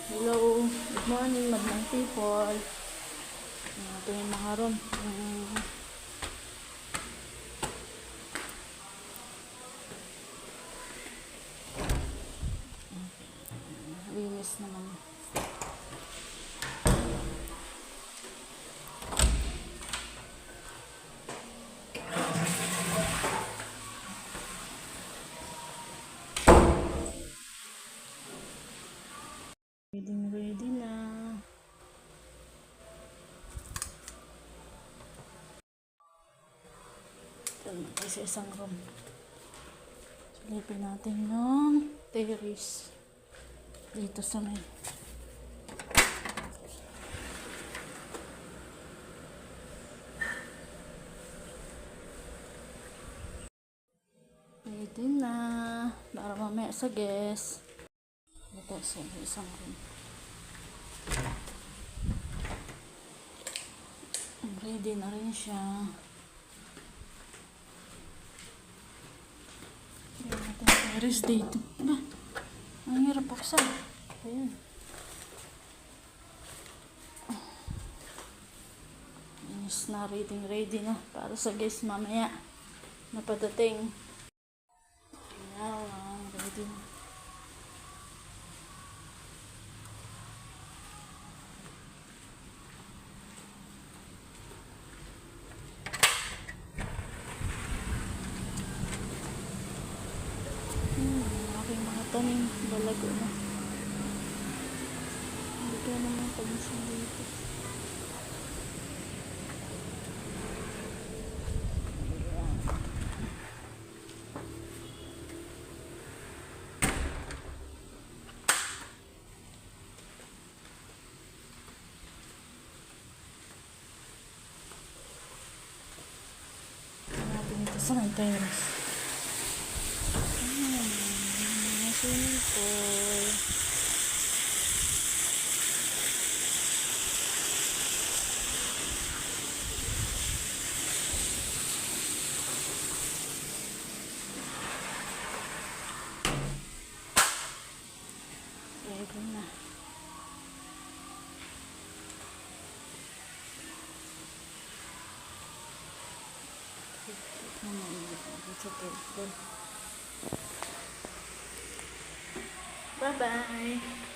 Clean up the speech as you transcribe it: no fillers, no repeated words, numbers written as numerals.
Hello, good morning, madlang people. Ito yung mga room. Linis naman. Ready na. Ito naman tayo sa isang room. Silipin natin yung terrace. Dito sa may. Ready na. Para mamaya sa guest. Ito sa isang room. Ready na rin siya. Ayan natin terrace dito. Ba? Ang hirap buksan. Ayan. Yes na, ready na. Para sa guest mamaya. Napadating. Ayan, ready na. Aking mga tanim, balago na. Hindi ka naman pag-isang dito. Natin ito sa may terrace. Swimming pool. Ready na. Bye-bye.